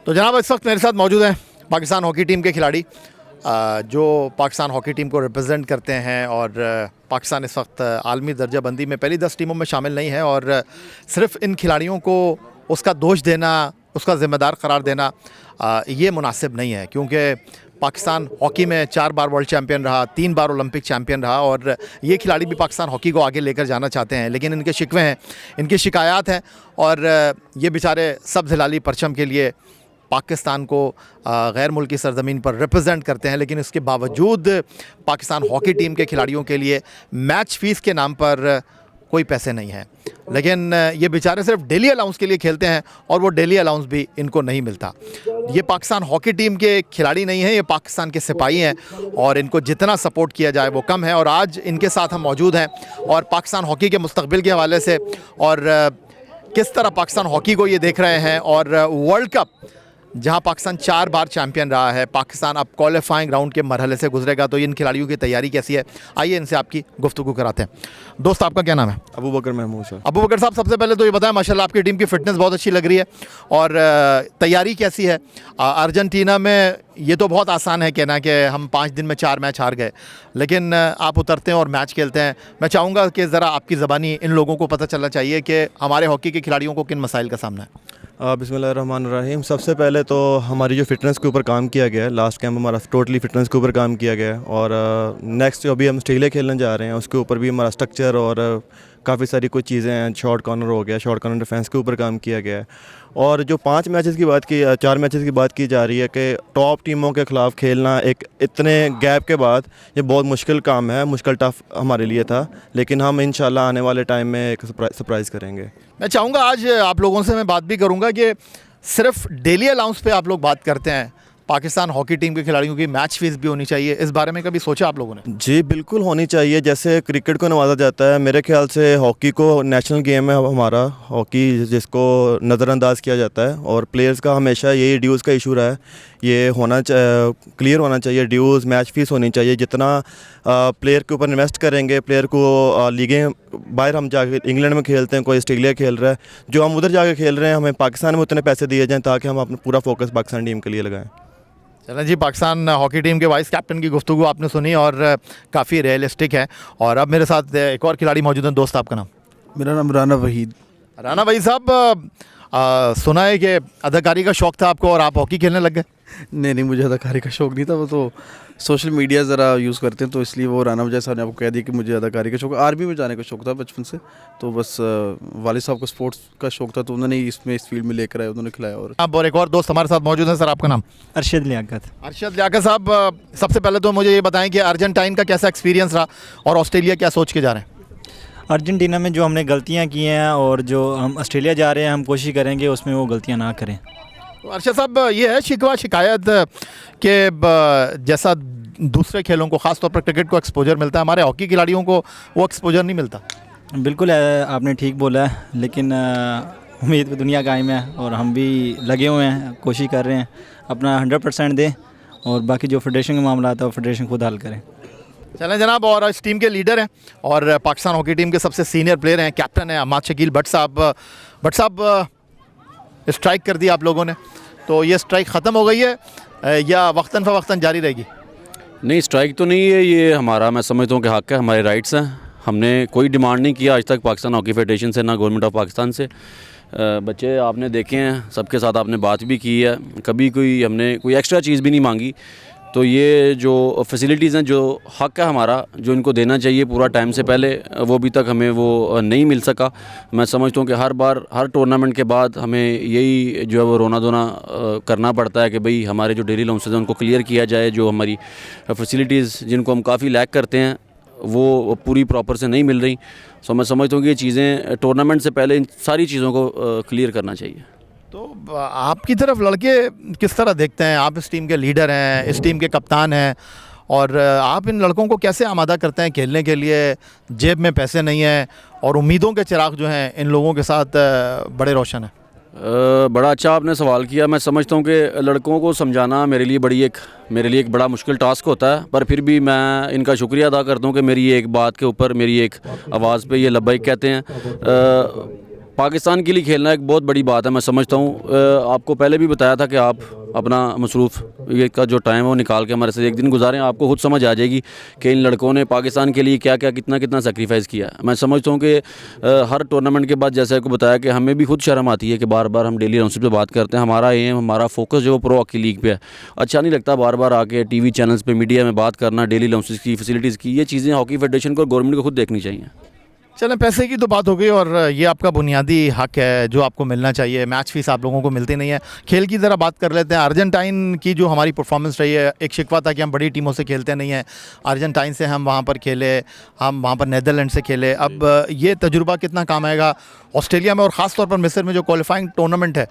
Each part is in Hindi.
तो जनाब इस वक्त मेरे साथ मौजूद हैं पाकिस्तान हॉकी टीम के खिलाड़ी जो पाकिस्तान हॉकी टीम को रिप्रेजेंट करते हैं और पाकिस्तान इस वक्त आलमी दर्जाबंदी में पहली 10 टीमों में शामिल नहीं है। और सिर्फ इन खिलाड़ियों को उसका दोष देना, उसका ज़िम्मेदार करार देना ये मुनासिब नहीं है, क्योंकि पाकिस्तान हॉकी में 4 बार वर्ल्ड चैम्पियन रहा, 3 बार ओलंपिक चैम्पियन रहा और ये खिलाड़ी भी पाकिस्तान हॉकी को आगे लेकर जाना चाहते हैं। लेकिन इनके शिकवे हैं, इनकी शिकायत हैं और ये बेचारे सब ज़िलाली परचम के लिए पाकिस्तान को गैर मुल्की सरज़मीन पर रिप्रेजेंट करते हैं। लेकिन इसके बावजूद पाकिस्तान हॉकी टीम के खिलाड़ियों के लिए मैच फ़ीस के नाम पर कोई पैसे नहीं हैं। लेकिन ये बेचारे सिर्फ डेली अलाउंस के लिए खेलते हैं और वो डेली अलाउंस भी इनको नहीं मिलता। ये पाकिस्तान हॉकी टीम के खिलाड़ी नहीं हैं, ये पाकिस्तान के सिपाही हैं और इनको जितना सपोर्ट किया जाए वो कम है। और आज इनके साथ हम मौजूद हैं और पाकिस्तान हॉकी के मुस्तकबिल के हवाले से और किस तरह पाकिस्तान हॉकी को ये देख रहे हैं और वर्ल्ड कप जहां पाकिस्तान 4 बार चैम्पियन रहा है, पाकिस्तान अब क्वालिफाइंग राउंड के मरहले से गुजरेगा, तो इन खिलाड़ियों की तैयारी कैसी है, आइए इनसे आपकी गुफ्तगू कराते हैं। दोस्त आपका क्या नाम है? अबू बकर महमूद सर। अबू बकर साहब, सबसे पहले तो ये बताएं, माशाल्लाह आपकी टीम की फ़िटनेस बहुत अच्छी लग रही है और तैयारी कैसी है? अर्जेंटीना में ये तो बहुत आसान है कहना कि हम 5 दिन में 4 मैच हार गए, लेकिन आप उतरते हैं और मैच खेलते हैं। मैं चाहूँगा कि ज़रा आपकी ज़बानी इन लोगों को पता चलना चाहिए कि हमारे हॉकी के खिलाड़ियों को किन मसाइल का सामना है। बिस्मिल्लाहिर्रहमानिर्रहीम। सबसे पहले तो हमारी जो फ़िटनेस के ऊपर काम किया गया है, लास्ट कैंप हमारा टोटली फ़िटनेस के ऊपर काम किया गया है और नेक्स्ट जो अभी हम ऑस्ट्रेलिया खेलने जा रहे हैं उसके ऊपर भी हमारा स्ट्रक्चर और काफ़ी सारी कुछ चीज़ें हैं, शॉर्ट कॉर्नर हो गया, शॉर्ट कॉर्नर डिफेंस के ऊपर काम किया गया है। और जो 4 मैचेस की बात की जा रही है कि टॉप टीमों के ख़िलाफ़ खेलना एक इतने गैप के बाद ये बहुत मुश्किल काम है, मुश्किल टफ़ हमारे लिए था, लेकिन हम इंशाल्लाह आने वाले टाइम में एक सरप्राइज़ करेंगे। मैं चाहूँगा आज आप लोगों से मैं बात भी करूँगा कि सिर्फ डेली अलाउंस पे आप लोग बात करते हैं, पाकिस्तान हॉकी टीम के खिलाड़ियों की मैच फीस भी होनी चाहिए, इस बारे में कभी सोचा आप लोगों ने? जी बिल्कुल होनी चाहिए। जैसे क्रिकेट को नवाजा जाता है, मेरे ख्याल से हॉकी को नेशनल गेम है हमारा हॉकी, जिसको नज़रअंदाज किया जाता है और प्लेयर्स का हमेशा यही ड्यूज़ का इशू रहा है। ये होना क्लियर होना चाहिए, ड्यूज़ मैच फ़ीस होनी चाहिए। जितना प्लेयर के ऊपर इन्वेस्ट करेंगे, प्लेयर को लीगें बाहर हम जाके इंग्लैंड में खेलते हैं, कोई ऑस्ट्रेलिया खेल रहा है, जो हम उधर जाके खेल रहे हैं, हमें पाकिस्तान में उतने पैसे दिए जाएँ ताकि हम अपना पूरा फोकस पाकिस्तान टीम के लिए लगाएं। चलें जी, पाकिस्तान हॉकी टीम के वाइस कैप्टन की गुफ्तगू आपने सुनी और काफ़ी रियलिस्टिक है। और अब मेरे साथ एक और खिलाड़ी मौजूद हैं। दोस्त आपका नाम? मेरा नाम राना वहीद। राना भाई साहब, सुना है कि अदाकारी का शौक़ था आपको और आप हॉकी खेलने लग गए? नहीं, मुझे अदाकारी का शौक़ नहीं था, वो तो सोशल मीडिया ज़रा यूज़ करते हैं तो इसलिए वो राना वजह साहब ने आपको कह दिया कि मुझे अदाकारी का शौक़। आर्मी में जाने का शौक़ था बचपन से, तो बस वालिद साहब को स्पोर्ट्स का शौक़ था तो उन्होंने इस फील्ड में लेकर आए, उन्होंने खिलाया। और अब और एक और दोस्त हमारे साथ मौजूद हैं। सर आपका नाम? अरशद लियाकत। अरशद लियाकत साहब, सबसे पहले तो मुझे ये बताएं कि अर्जेंटाइन का कैसा एक्सपीरियंस रहा और ऑस्ट्रेलिया क्या सोच के जा रहे हैं? अर्जेंटीना में जो हमने गलतियां की हैं और जो हम ऑस्ट्रेलिया जा रहे हैं, हम कोशिश करेंगे उसमें वो गलतियां ना करें। तो अरशद साहब, ये है शिकायत कि जैसा दूसरे खेलों को, ख़ास तौर पर क्रिकेट को एक्सपोजर मिलता है, हमारे हॉकी खिलाड़ियों को वो एक्सपोजर नहीं मिलता। बिल्कुल आपने ठीक बोला है, लेकिन उम्मीद पे दुनिया कायम है और हम भी लगे हुए हैं, कोशिश कर रहे हैं अपना 100% दें और बाकी जो फेडरेशन का मामला आता है वो फेडरेशन खुद हल करें। चलें जनाब, और इस टीम के लीडर हैं और पाकिस्तान हॉकी टीम के सबसे सीनियर प्लेयर हैं, कैप्टन हैं अहमद शकील भट्ट साहब। भट्ट साहब, स्ट्राइक कर दी आप लोगों ने, तो ये स्ट्राइक ख़त्म हो गई है या वक्तन फ़वक्तन जारी रहेगी? नहीं, स्ट्राइक तो नहीं है, ये हमारा, मैं समझता हूँ कि हक़ है, हमारे राइट्स हैं। हमने कोई डिमांड नहीं किया आज तक पाकिस्तान हॉकी फेडरेशन से, ना गवर्नमेंट ऑफ पाकिस्तान से। बच्चे आपने देखे हैं, सबके साथ आपने बात भी की है, कभी हमने कोई एक्स्ट्रा चीज़ भी नहीं मांगी। तो ये जो फैसिलिटीज़ हैं, जो हक़ है हमारा, जो इनको देना चाहिए पूरा टाइम से पहले, वो अभी तक हमें वो नहीं मिल सका। मैं समझता हूँ कि हर बार हर टूर्नामेंट के बाद हमें यही जो है वो रोना धोना करना पड़ता है कि भाई हमारे जो डेली अलाउंसेस हैं उनको क्लियर किया जाए। जो हमारी फैसिलिटीज़ जिनको हम काफ़ी लैक करते हैं वो पूरी प्रॉपर से नहीं मिल रही। सो मैं समझता हूँ कि ये चीज़ें टूर्नामेंट से पहले इन सारी चीज़ों को क्लियर करना चाहिए। तो आपकी तरफ लड़के किस तरह देखते हैं? आप इस टीम के लीडर हैं, इस टीम के कप्तान हैं और आप इन लड़कों को कैसे आमादा करते हैं खेलने के लिए? जेब में पैसे नहीं हैं और उम्मीदों के चिराग जो हैं इन लोगों के साथ बड़े रोशन हैं। बड़ा अच्छा आपने सवाल किया। मैं समझता हूँ कि लड़कों को समझाना मेरे लिए एक बड़ा मुश्किल टास्क होता है, पर फिर भी मैं इनका शुक्रिया अदा करता हूँ कि मेरी एक बात के ऊपर, मेरी एक आवाज़ पे ये लब्बैक कहते हैं। पाकिस्तान के लिए खेलना एक बहुत बड़ी बात है, मैं समझता हूँ। आपको पहले भी बताया था कि आप अपना मसरूफ़ ये का जो टाइम है वो निकाल के हमारे से एक दिन गुजारें, आपको खुद समझ आ जाएगी कि इन लड़कों ने पाकिस्तान के लिए क्या क्या कितना कितना सेक्रीफाइस किया है। मैं समझता हूँ कि हर टूर्नामेंट के बाद जैसे आपको बताया कि हमें भी खुद शर्म आती है कि बार बार हम डेली राउंडशिप पे बात करते हैं। हमारा एम, हमारा फोकस जो प्रो हॉकी लीग पे है। अच्छा नहीं लगता बार बार आके टीवी चैनल्स पे मीडिया में बात करना डेली राउंडशिप की फैसिलिटीज़ की। ये चीज़ें हॉकी फेडरेशन को और गवर्नमेंट को खुद देखनी चाहिए। चलें, पैसे की तो बात हो गई और ये आपका बुनियादी हक है जो आपको मिलना चाहिए। मैच फीस आप लोगों को मिलती नहीं है। खेल की ज़रा बात कर लेते हैं। अर्जेंटाइन की जो हमारी परफॉर्मेंस रही है, एक शिकवा था कि हम बड़ी टीमों से खेलते नहीं हैं। अर्जेंटाइन से हम वहाँ पर खेले, हम वहाँ पर नीदरलैंड से खेले। अब ये तजुर्बा कितना काम आएगा ऑस्ट्रेलिया में और ख़ास तौर पर मिस्र में जो क्वालिफाइंग टूर्नामेंट है,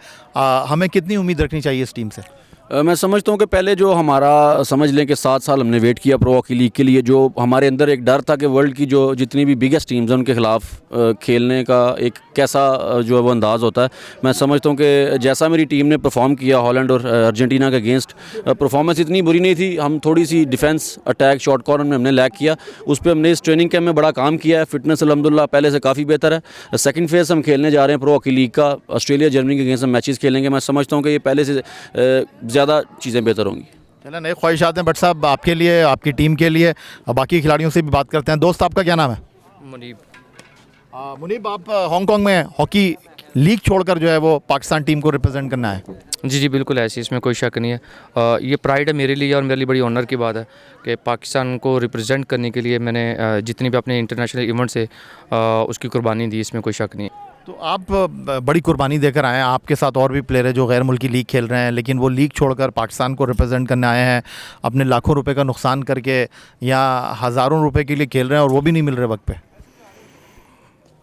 हमें कितनी उम्मीद रखनी चाहिए इस टीम से? मैं समझता हूँ कि पहले जो हमारा समझ लें कि 7 साल हमने वेट किया प्रो हॉकी लीग के लिए, जो हमारे अंदर एक डर था कि वर्ल्ड की जो जितनी भी बिगेस्ट टीम्स हैं उनके ख़िलाफ़ खेलने का एक कैसा जो है वो अंदाज़ होता है। मैं समझता हूँ कि जैसा मेरी टीम ने परफॉर्म किया हॉलैंड और अर्जेंटीना के अगेंस्ट, परफॉर्मेंस इतनी बुरी नहीं थी। हम थोड़ी सी डिफेंस अटैक शॉर्ट कॉर्नर में हमने लैक किया, उस पर हमने इस ट्रेनिंग कैंप में बड़ा काम किया है। फिटनेस अल्हम्दुलिल्लाह पहले से काफ़ी बेहतर है। सेकंड फेज़ हम खेलने जा रहे हैं प्रो हॉकी लीग का, ऑस्ट्रेलिया जर्मनी के अगेंस्ट हम मैचेस खेलेंगे। मैं समझता हूँ कि ये पहले से ज़्यादा चीज़ें बेहतर होंगी। चलें, नई ख्वाहिशात हैं भट्ट साहब आपके लिए, आपकी टीम के लिए। बाकी खिलाड़ियों से भी बात करते हैं। दोस्त आपका क्या नाम है? मुनीब। मुनीब, आप हांगकांग में हॉकी लीग छोड़कर जो है वो पाकिस्तान टीम को रिप्रेजेंट करना है। जी जी बिल्कुल ऐसी, इसमें कोई शक नहीं है। ये प्राइड है मेरे लिए और मेरे लिए बड़ी ऑनर की बात है कि पाकिस्तान को रिप्रेजेंट करने के लिए मैंने जितनी भी अपने इंटरनेशनल इवेंट से उसकी कुर्बानी दी, इसमें कोई शक नहीं है। तो आप बड़ी कुर्बानी देकर आए हैं। आपके साथ और भी प्लेयर हैं जो गैर मुल्की लीग खेल रहे हैं, लेकिन वो लीग छोड़कर पाकिस्तान को रिप्रेजेंट करने आए हैं, अपने लाखों रुपए का नुकसान करके या हज़ारों रुपए के लिए खेल रहे हैं और वो भी नहीं मिल रहे वक्त पे।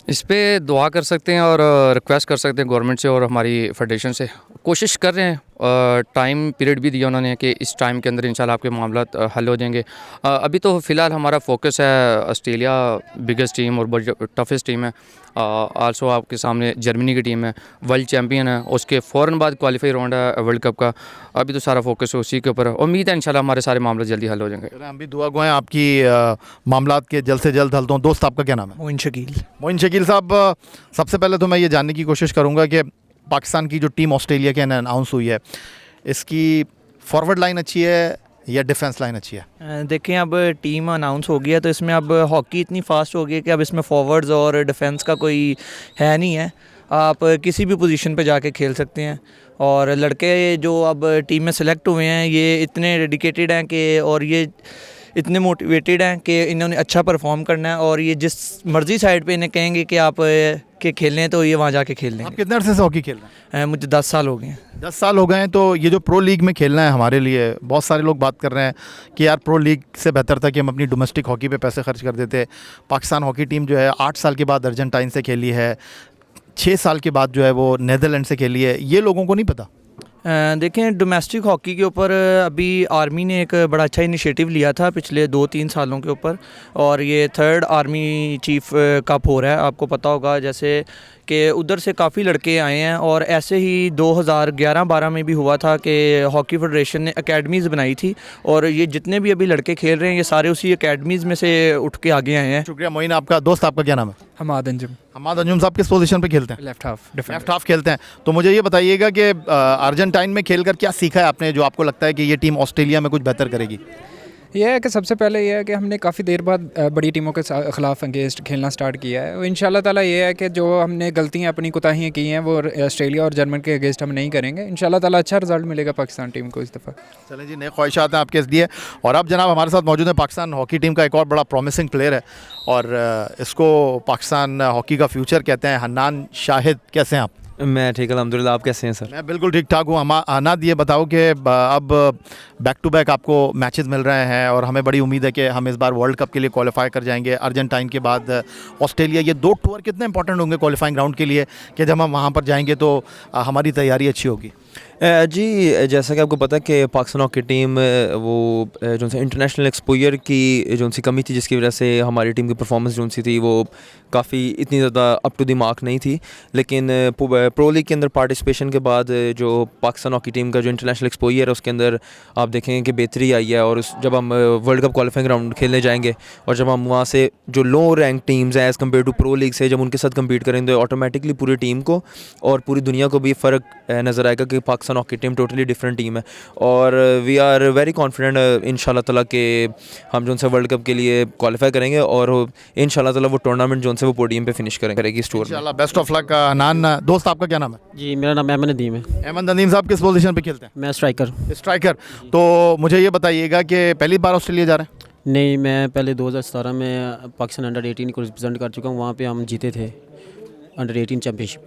इस पे दुआ कर सकते हैं और रिक्वेस्ट कर सकते हैं गवर्नमेंट से और हमारी फेडरेशन से। कोशिश कर रहे हैं, टाइम पीरियड भी दिया उन्होंने कि इस टाइम के अंदर इंशाल्लाह आपके मामला हल हो जाएंगे। अभी तो फ़िलहाल हमारा फोकस है ऑस्ट्रेलिया, बिगेस्ट टीम और बड़ी टफेस्ट टीम है। आल्सो आपके सामने जर्मनी की टीम है, वर्ल्ड चैम्पियन है, उसके फ़ौरन बाद क्वालिफाई राउंड है वर्ल्ड कप का। अभी तो सारा फोकस उसी के ऊपर है। उम्मीद है इंशाल्लाह हमारे सारे मामले जल्दी हल हो जाएंगे। हम भी दुआ गो हैं आपकी मामलात के जल्द से जल्द हल हों। दोस्त आपका क्या नाम है? मोइन शकील। मोइन शकील साहब, सबसे पहले तो मैं ये जानने की कोशिश करूँगा कि पाकिस्तान की जो टीम ऑस्ट्रेलिया के अनाउंस हुई है, इसकी फॉरवर्ड लाइन अच्छी है या डिफेंस लाइन अच्छी है? देखें, अब टीम अनाउंस हो गई है तो इसमें अब हॉकी इतनी फास्ट हो गई है कि अब इसमें फॉरवर्ड्स और डिफेंस का कोई है नहीं है। आप किसी भी पोजीशन पे जाके खेल सकते हैं और लड़के जो अब टीम में सेलेक्ट हुए हैं ये इतने डेडिकेटेड हैं कि और ये इतने मोटिवेटेड हैं कि इन्होंने अच्छा परफॉर्म करना है और ये जिस मर्ज़ी साइड पे इन्हें कहेंगे कि आप के खेलने हैं तो ये वहाँ जाके खेल लेंगे। आप कितने अरसे से हॉकी खेल रहे हैं? मुझे 10 साल हो गए हैं। 10 साल हो गए हैं। तो ये जो प्रो लीग में खेलना है हमारे लिए, बहुत सारे लोग बात कर रहे हैं कि यार प्रो लीग से बेहतर था कि हम अपनी डोमेस्टिक हॉकी पे पैसे खर्च कर देते। पाकिस्तान हॉकी टीम जो है 8 साल के बाद अर्जेंटाइन से खेली है, 6 साल के बाद जो है वो नीदरलैंड से खेली है। ये लोगों को नहीं पता। देखें, डोमेस्टिक हॉकी के ऊपर अभी आर्मी ने एक बड़ा अच्छा इनिशिएटिव लिया था पिछले 2-3 सालों के ऊपर, और ये 3rd आर्मी चीफ कप हो रहा है। आपको पता होगा जैसे कि उधर से काफ़ी लड़के आए हैं और ऐसे ही 2011-12 में भी हुआ था कि हॉकी फेडरेशन ने एकेडमीज़ बनाई थी और ये जितने भी अभी लड़के खेल रहे हैं ये सारे उसी एकेडमीज़ में से उठ के आगे आए हैं। शुक्रिया मोइन। आपका दोस्त आपका क्या नाम है? हमाद अंजुम। हमाद अंजुम साहब किस पोजीशन पे खेलते हैं? Left half. लेफ्ट हाफ खेलते हैं। तो मुझे ये बताइएगा कि अर्जेंटाइन में खेलकर क्या सीखा है आपने जो आपको लगता है कि ये टीम ऑस्ट्रेलिया में कुछ बेहतर करेगी? यह है कि सबसे पहले यह है कि हमने काफ़ी देर बाद बड़ी टीमों के ख़िलाफ़ अगेंस्ट खेलना स्टार्ट किया है। और इंशाल्लाह ताला ये है कि जो हमने गलतियाँ अपनी कोताहियाँ की हैं वो ऑस्ट्रेलिया और जर्मन के अगेंस्ट हम नहीं करेंगे। इंशाल्लाह ताला अच्छा रिजल्ट मिलेगा पाकिस्तान टीम को इस दफ़ा। चलें जी, नए ख्वाहिशात हैं आपके लिए। और अब जनाब हमारे साथ मौजूद है पाकिस्तान हॉकी टीम का एक और बड़ा प्रॉमिसिंग प्लेयर है और इसको पाकिस्तान हॉकी का फ्यूचर कहते हैं, हन्नान शाहिद। कैसे हैं आप? मैं ठीक अल्हम्दुलिल्लाह। आप कैसे हैं सर? मैं बिल्कुल ठीक ठाक हूँ। अनाद, ये बताओ कि अब बैक टू बैक आपको मैचेस मिल रहे हैं और हमें बड़ी उम्मीद है कि हम इस बार वर्ल्ड कप के लिए क्वालिफाई कर जाएंगे। अर्जेंटाइन के बाद ऑस्ट्रेलिया, ये 2 टूर कितने इंपॉर्टेंट होंगे क्वालिफाइंग राउंड के लिए कि जब हम वहाँ पर जाएंगे तो हमारी तैयारी अच्छी होगी? जी जैसा कि आपको पता है कि पाकिस्तान हॉकी टीम वो जो सी इंटरनेशनल एक्सपोजर की जो सी कमी थी, जिसकी वजह से हमारी टीम की परफॉर्मेंस जो सी थी वो काफ़ी इतनी ज़्यादा अप टू द मार्क नहीं थी। लेकिन प्रो लीग के अंदर पार्टिसिपेशन के बाद जो पाकिस्तान हॉकी टीम का जो इंटरनेशनल एक्सपोजर है उसके अंदर आप देखेंगे कि बेहतरी आई है। और जब हम वर्ल्ड कप क्वालिफाइंग राउंड खेलने जाएंगे और जब हम वहाँ से जो लो रैंक टीम्स हैं as compare to pro league से जब उनके साथ कम्पीट करेंगे तो ऑटोमेटिकली पूरी टीम को और पूरी दुनिया को भी फ़र्क नज़र आएगा कि Pakistan hockey team totally different team है। और वी आर वेरी कॉन्फिडेंट इंशाल्लाह ताला कि हम जो से वर्ल्ड कप के लिए क्वालिफाई करेंगे और इंशाल्लाह ताला वो टूर्नामेंट जो से वो पोडियम पे फिनिश करेगी स्टोर में। इंशाल्लाह बेस्ट ऑफ लक। नान दोस्त आपका क्या नाम है? जी मेरा नाम अहमद नदीम है। अहमद नदीम साहब किस पोजीशन पे खेलते हैं? मैं स्ट्राइकर। स्ट्राइकर। तो मुझे ये बताइएगा कि पहली बार ऑस्ट्रेलिया जा रहे हैं? नहीं, मैं पहले 2017 में पाकिस्तान अंडर 18 को रिप्रेजेंट कर चुका हूँ। वहाँ पे हम जीते थे अंडर 18 चैम्पियनशिप।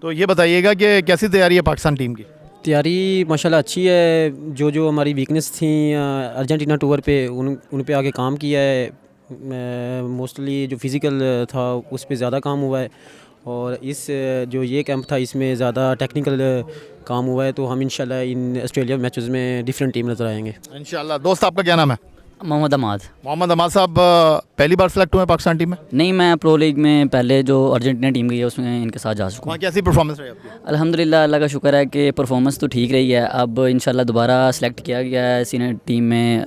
तो ये बताइएगा कि कैसी तैयारी है पाकिस्तान टीम की? तैयारी माशाल्लाह अच्छी है। जो हमारी वीकनेस थी अर्जेंटीना टूर पे उन पे आगे काम किया है। मोस्टली जो फिज़िकल था उस पे ज़्यादा काम हुआ है और इस जो ये कैंप था इसमें ज़्यादा टेक्निकल काम हुआ है। तो हम इंशाल्लाह इन ऑस्ट्रेलिया मैचेस में डिफरेंट टीम नज़र आएंगे इंशाल्लाह। दोस्त आपका क्या नाम है? मोहम्मद अमाद। मोहम्मद अमाद साहब पहली बार सेलेक्ट हुए पाकिस्तान टीम में? नहीं, मैं प्रो लीग में पहले जो अर्जेंटीना टीम गई है उसमें इनके साथ जा चुका हूँ। वहाँ कैसी परफॉर्मेंस रही आपकी? अल्हम्दुलिल्लाह, अल्लाह का शुक्र है कि परफॉर्मेंस तो ठीक रही है। अब इंशाल्लाह दोबारा सेलेक्ट किया गया है सीनियर टीम में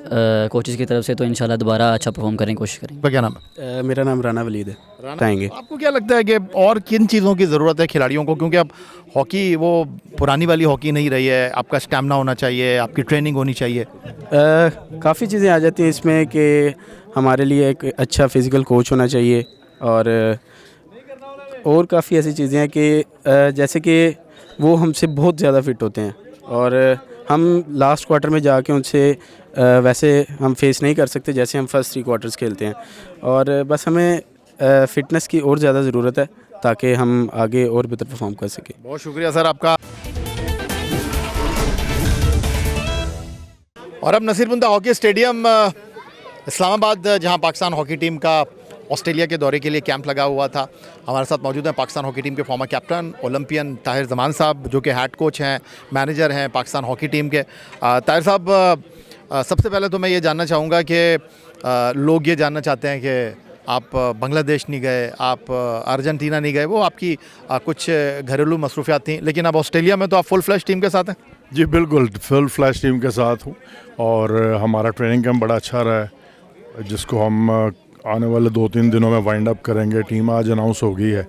कोचेज़ की तरफ से, तो इंशाल्लाह दोबारा अच्छा परफॉर्म करने की कोशिश करेंगे। आपका क्या नाम है? मेरा नाम राना वलीद है। बताएंगे आपको क्या लगता है कि और किन चीज़ों की ज़रूरत है खिलाड़ियों को, क्योंकि अब हॉकी वो पुरानी वाली हॉकी नहीं रही है। आपका स्टैमिना होना चाहिए, आपकी ट्रेनिंग होनी चाहिए। काफ़ी चीज़ें आ जाती हैं इसमें कि हमारे लिए एक अच्छा फिज़िकल कोच होना चाहिए और काफ़ी ऐसी चीज़ें हैं कि जैसे कि वो हमसे बहुत ज़्यादा फ़िट होते हैं और हम लास्ट क्वार्टर में जाके उनसे वैसे हम फेस नहीं कर सकते जैसे हम फर्स्ट 3 क्वार्टर्स खेलते हैं। और बस हमें फ़िटनेस की और ज़्यादा ज़रूरत है ताकि हम आगे और बेहतर परफॉर्म कर सकें। बहुत शुक्रिया सर आपका। और अब नसीरबुंदा हॉकी स्टेडियम इस्लामाबाद, जहां पाकिस्तान हॉकी टीम का ऑस्ट्रेलिया के दौरे के लिए कैंप लगा हुआ था। हमारे साथ मौजूद हैं पाकिस्तान हॉकी टीम के former captain Olympian Tahir Zaman साहब, जो कि हेड कोच हैं, मैनेजर हैं पाकिस्तान हॉकी टीम के। ताहिर साहब, सबसे पहले तो मैं ये जानना चाहूँगा कि लोग ये जानना चाहते हैं कि आप बांग्लादेश नहीं गए, आप अर्जेंटीना नहीं गए, वो आपकी कुछ घरेलू मसरूफियात थी, लेकिन अब ऑस्ट्रेलिया में तो आप फुल फ्लैश टीम के साथ हैं। जी बिल्कुल, फुल फ्लैश टीम के साथ हूँ और हमारा ट्रेनिंग कैंप बड़ा अच्छा रहा है, जिसको हम आने वाले 2-3 दिनों में वाइंड अप करेंगे। टीम आज अनाउंस हो गई है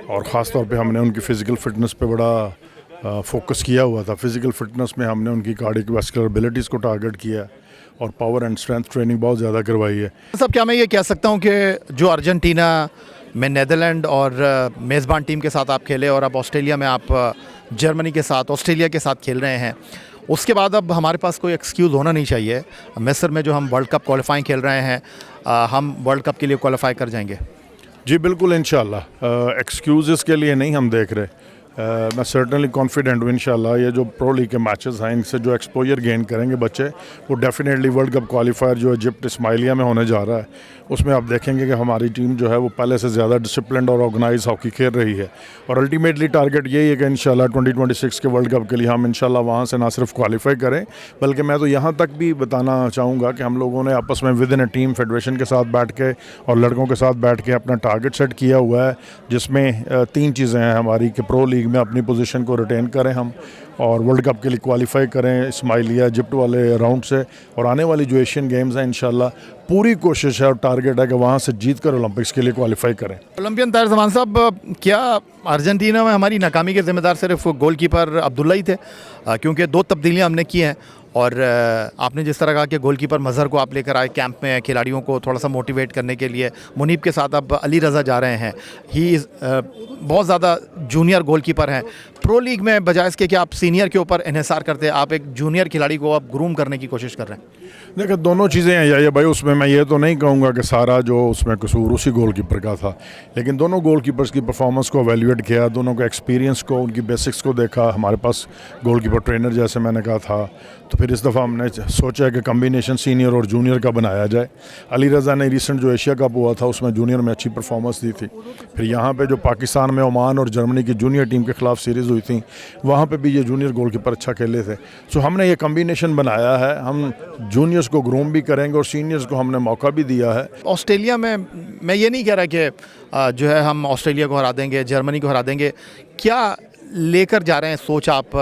और ख़ास तौर पे हमने उनकी फ़िज़िकल फ़िटनेस पे बड़ा फोकस किया हुआ था। फ़िज़िकल फ़िटनेस में हमने उनकी कार्डियोवैस्कुलर एबिलिटीज़ को टारगेट किया है और पावर एंड स्ट्रेंथ ट्रेनिंग बहुत ज़्यादा करवाई है। सब क्या मैं ये कह सकता हूँ कि जो अर्जेंटीना में नीदरलैंड और मेज़बान टीम के साथ आप खेले और अब ऑस्ट्रेलिया में आप जर्मनी के साथ, ऑस्ट्रेलिया के साथ खेल रहे हैं, उसके बाद अब हमारे पास कोई एक्सक्यूज़ होना नहीं चाहिए। मिस्र में जो हम वर्ल्ड कप क्वालिफाइंग खेल रहे हैं, हम वर्ल्ड कप के लिए क्वालिफाई कर जाएंगे। जी बिल्कुल, इंशाल्लाह। एक्सक्यूज़ के लिए नहीं हम देख रहे। मैं सर्टनली कॉन्फिडेंट हूँ इंशाल्लाह। ये जो प्रो लीग के मैचेस हैं, इनसे जो एक्सपोजर गेन करेंगे बच्चे, वो डेफिनेटली वर्ल्ड कप क्वालिफायर जो इजिप्ट इस्माइलिया में होने जा रहा है, उसमें आप देखेंगे कि हमारी टीम जो है वो पहले से ज़्यादा डिसिप्लिन्ड और ऑर्गेनाइज हॉकी खेल रही है। और अल्टीमेटली टारगेट यही है कि इंशाल्लाह 2026 के वर्ल्ड कप के लिए हम इंशाल्लाह वहाँ से ना सिर्फ क्वालिफाई करें, बल्कि मैं तो यहाँ तक भी बताना चाहूँगा कि हम लोगों ने आपस में with in A team federation के साथ बैठ के और लड़कों के साथ बैठ के अपना टारगेट सेट किया हुआ है, जिसमें 3 चीज़ें हैं हमारी कि प्रो लीग में अपनी पोजीशन को रिटेन करें हम और वर्ल्ड कप के लिए क्वालिफाई करें इस्माइलिया इजिप्ट वाले राउंड से, और आने वाली जो एशियन गेम्स हैं इंशाल्लाह पूरी कोशिश है और टारगेट है कि वहाँ से जीत कर ओलंपिक्स के लिए क्वालिफाई करें। ओलंपियन ताहिर जमान साहब, क्या अर्जेंटीना में हमारी नाकामी के ज़िम्मेदार सिर्फ गोलकीपर अब्दुल्ला ही थे? क्योंकि 2 तब्दीलियाँ हमने की हैं और आपने जिस तरह कहा कि गोलकीपर मज़हर को आप लेकर आए कैंप में खिलाड़ियों को थोड़ा सा मोटिवेट करने के लिए, मुनीब के साथ अब अली रज़ा जा रहे हैं। ही इज़ बहुत ज़्यादा जूनियर गोलकीपर हैं। प्रो लीग में बजाय इसके कि आप सीनियर के ऊपर इन्हिसार करते, आप एक जूनियर खिलाड़ी को आप ग्रूम करने की कोशिश कर रहे हैं। देखिए, दोनों चीज़ें हैं या भाई, उसमें मैं ये तो नहीं कहूँगा कि सारा जो उसमें कसूर उसी गोलकीपर का था, लेकिन दोनों गोलकीपर्स की परफॉर्मेंस को एवेल्यूएट किया, दोनों के एक्सपीरियंस को, उनकी बेसिक्स को देखा। हमारे पास गोलकीपर ट्रेनर जैसे मैंने कहा था, फिर इस दफ़ा हमने सोचा है कि कम्बिनेशन सीनियर और जूनियर का बनाया जाए। अली रज़ा ने रिसेंट जो एशिया कप हुआ था उसमें जूनियर में अच्छी परफॉर्मेंस दी थी। फिर यहाँ पे जो पाकिस्तान में ओमान और जर्मनी की जूनियर टीम के ख़िलाफ़ सीरीज़ हुई थी वहाँ पे भी ये जूनियर गोलकीपर अच्छा खेले थे। सो हमने ये कम्बिनेशन बनाया है, हम जूनियर्स को ग्रूम भी करेंगे और सीनियर्स को हमने मौका भी दिया है। ऑस्ट्रेलिया में मैं ये नहीं कह रहा कि जो है हम ऑस्ट्रेलिया को हरा देंगे, जर्मनी को हरा देंगे। क्या लेकर जा रहे हैं सोच आप?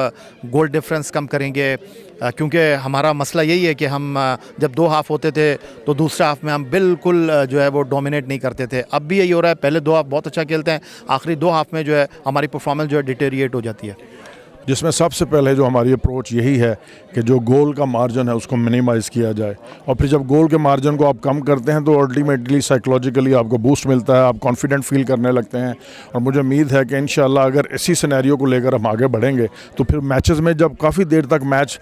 गोल डिफरेंस कम करेंगे? क्योंकि हमारा मसला यही है कि हम जब 2 हाफ़ होते थे तो दूसरे हाफ़ में हम बिल्कुल जो है वो डोमिनेट नहीं करते थे। अब भी यही हो रहा है, पहले 2 हाफ़ बहुत अच्छा खेलते हैं, आखिरी 2 हाफ़ में जो है हमारी परफॉर्मेंस जो है डिटेरिएट हो जाती है। जिसमें सबसे पहले जो हमारी अप्रोच यही है कि जो गोल का मार्जिन है उसको मिनिमाइज़ किया जाए, और फिर जब गोल के मार्जिन को आप कम करते हैं तो अल्टीमेटली साइकोलॉजिकली आपको बूस्ट मिलता है, आप कॉन्फिडेंट फील करने लगते हैं। और मुझे उम्मीद है कि इंशाल्लाह अगर इसी सिनेरियो को लेकर हम आगे बढ़ेंगे तो फिर मैचेस में जब काफ़ी देर तक मैच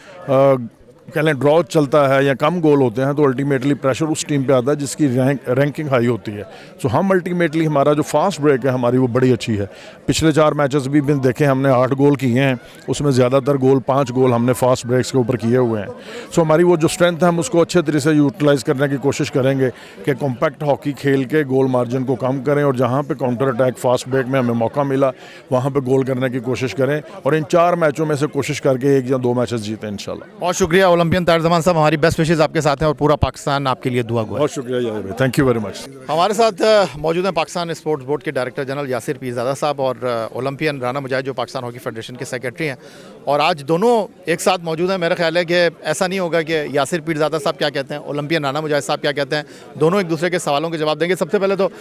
कह लें ड्रॉ चलता है या कम गोल होते हैं तो अल्टीमेटली प्रेशर उस टीम पे आता है जिसकी रैंकिंग हाई होती है। सो हम अल्टीमेटली हमारा जो फास्ट ब्रेक है हमारी वो बड़ी अच्छी है। पिछले 4 मैचेस भी देखें, हमने 8 गोल किए हैं, उसमें ज़्यादातर गोल 5 गोल हमने फास्ट ब्रेक्स के ऊपर किए हुए हैं। सो हमारी वो जो स्ट्रेंथ है हम उसको अच्छे तरीके से यूटिलाइज़ करने की कोशिश करेंगे कि कॉम्पैक्ट हॉकी खेल के गोल मार्जिन को कम करें और जहाँ पर काउंटर अटैक फास्ट ब्रेक में हमें मौका मिला वहाँ पर गोल करने की कोशिश करें और इन 4 मैचों में से कोशिश करके 1 या 2 मैचेस जीतें इंशाल्लाह। बहुत शुक्रिया ओलंपियन तारिक ज़मान साहब, हमारी बेस्ट विशेज़ आपके साथ हैं और पूरा पाकिस्तान आपके लिए दुआ गो है। बहुत शुक्रिया यार भाई, थैंक यू वेरी मच। हमारे साथ मौजूद हैं पाकिस्तान स्पोर्ट्स बोर्ड के डायरेक्टर जनरल यासिर पीरज़ादा साहब और ओलंपियन राना मुजाहिद जो पाकिस्तान हॉकी फेडरेशन के सेक्रेटरी हैं, और आज दोनों एक साथ मौजूद हैं। मेरा ख्याल है कि ऐसा नहीं होगा कि यासिर पीरज़ादा साहब क्या कहते हैं, ओलंपियन राना मुजाहिद साहब क्या कहते हैं, दोनों एक दूसरे के सवालों के जवाब देंगे। सबसे पहले तो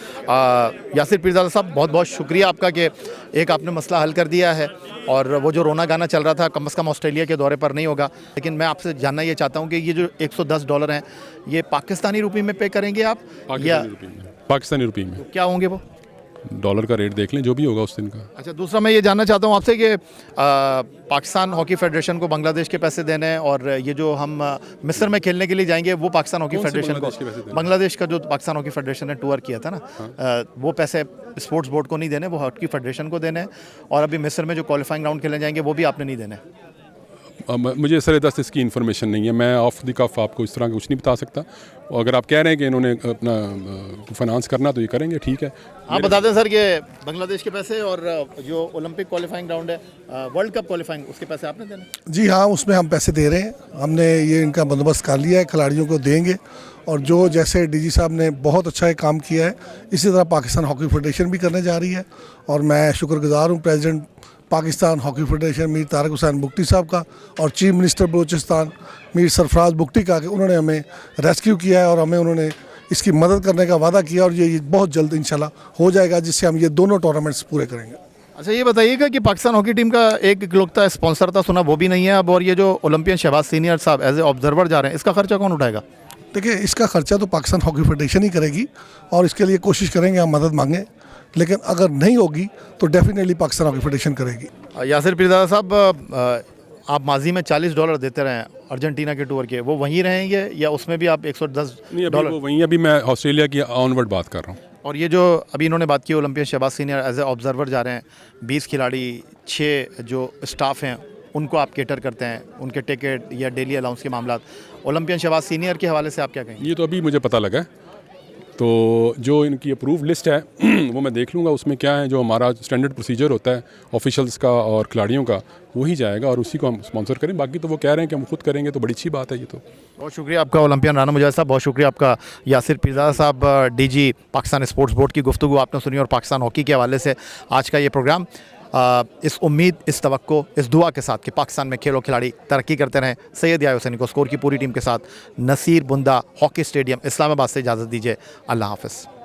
यासिर पीरज़ादा साहब बहुत बहुत शुक्रिया आपका कि एक आपने मसला हल कर दिया है, और वो जो रोना गाना चल रहा था कम से कम ऑस्ट्रेलिया के दौरे पर नहीं होगा। लेकिन मैं आपसे जानना ये चाहता हूँ कि ये जो $110 हैं ये पाकिस्तानी रुपये में पे करेंगे आप या पाकिस्तानी रुपये में? क्या होंगे वो? डॉलर का रेट देख लें जो भी होगा उस दिन का। अच्छा, दूसरा मैं ये जानना चाहता हूँ आपसे कि पाकिस्तान हॉकी फेडरेशन को बांग्लादेश के पैसे देने हैं, और ये जो हम मिस्र में खेलने के लिए जाएंगे वो पाकिस्तान हॉकी फेडरेशन को, बांग्लादेश का जो पाकिस्तान हॉकी फेडरेशन ने टूर किया था ना, वो पैसे स्पोर्ट्स बोर्ड को नहीं देने, वो हॉकी फेडरेशन को देने हैं। और अभी मिस्र में जो क्वालिफाइंग राउंड खेलने जाएंगे वो भी आपने नहीं देने। मुझे सरेदस्त इसकी इन्फॉर्मेशन नहीं है, मैं ऑफ द कफ आपको इस तरह कुछ नहीं बता सकता। और अगर आप कह रहे हैं कि इन्होंने अपना फाइनेंस करना तो ये करेंगे, ठीक है। आप बता दें सर कि बांग्लादेश के पैसे और जो ओलंपिक क्वालिफाइंग राउंड है, वर्ल्ड कप क्वालिफाइंग, उसके पैसे आपने देने? जी हाँ, उसमें हम पैसे दे रहे हैं, हमने ये इनका बंदोबस्त कर लिया है, खिलाड़ियों को देंगे। और जो जैसे डीजी साहब ने बहुत अच्छा ये काम किया है, इसी तरह पाकिस्तान हॉकी फेडरेशन भी करने जा रही है। और मैं शुक्रगुजार हूँ president Pakistan hockey federation Mir Tariq Hussain Bugti साहब का और चीफ मिनिस्टर बलूचिस्तान मीर सरफराज बुगटी का कि उन्होंने हमें रेस्क्यू किया है और हमें उन्होंने इसकी मदद करने का वादा किया, और ये बहुत जल्द इंशाल्लाह हो जाएगा, जिससे हम ये दोनों टूर्नामेंट्स पूरे करेंगे। अच्छा, ये बताइएगा कि पाकिस्तान हॉकी टीम का एक इकलौता स्पॉन्सर था, सुना वो भी नहीं है अब, और ये जो ओलंपियन शहबाज सीनियर साहब एज ए ऑब्जर्वर जा रहे हैं, इसका खर्चा कौन उठाएगा? देखिए, इसका खर्चा तो पाकिस्तान हॉकी फेडरेशन ही करेगी और इसके लिए कोशिश करेंगे हम मदद मांगें, लेकिन अगर नहीं होगी तो डेफिनेटली पाकिस्तान हॉकी फेडरेशन करेगी। यासिर पीरज़ादा साहब, आप माजी में $40 देते रहे अर्जेंटीना के टूर के, वो वहीं रहेंगे या उसमें भी आप $110? नहीं, अभी वो वहीं, अभी मैं ऑस्ट्रेलिया की ऑनवर्ड बात कर रहा हूँ। और ये जो अभी इन्होंने बात की Olympian Shahbaz senior as a observer जा रहे हैं, 20 खिलाड़ी, 6 जो स्टाफ हैं उनको आप केटर करते हैं, उनके टिकट या डेली अलाउंस के मामला, ओलंपियन शहबाज सीनियर के हवाले से आप क्या कहेंगे? ये तो अभी मुझे पता लगा है, तो जो इनकी अप्रूव लिस्ट है वो मैं देख लूँगा, उसमें क्या है, जो हमारा स्टैंडर्ड प्रोसीजर होता है ऑफिशियल्स का और खिलाड़ियों का, वही जाएगा और उसी को हम स्पॉन्सर करें। बाकी तो वो कह रहे हैं कि हम खुद करेंगे, तो बड़ी अच्छी बात है ये तो। बहुत शुक्रिया आपका ओलंपियन राना मुजाहिद साहब, बहुत शुक्रिया आपका यासिर पीरज़ादा साहब, डीजी पाकिस्तान स्पोर्ट्स बोर्ड की गुफ्तगू आपने सुनी, और पाकिस्तान हॉकी के हवाले से आज का ये प्रोग्राम इस उम्मीद, इस तवक्को, इस दुआ के साथ कि पाकिस्तान में खेल और खिलाड़ी तरक्की करते रहें। सैयद याहिया हुसैनी को स्कोर की पूरी टीम के साथ नसीर बुंदा हॉकी स्टेडियम इस्लामाबाद से इजाज़त दीजिए। अल्लाह हाफ़िज़।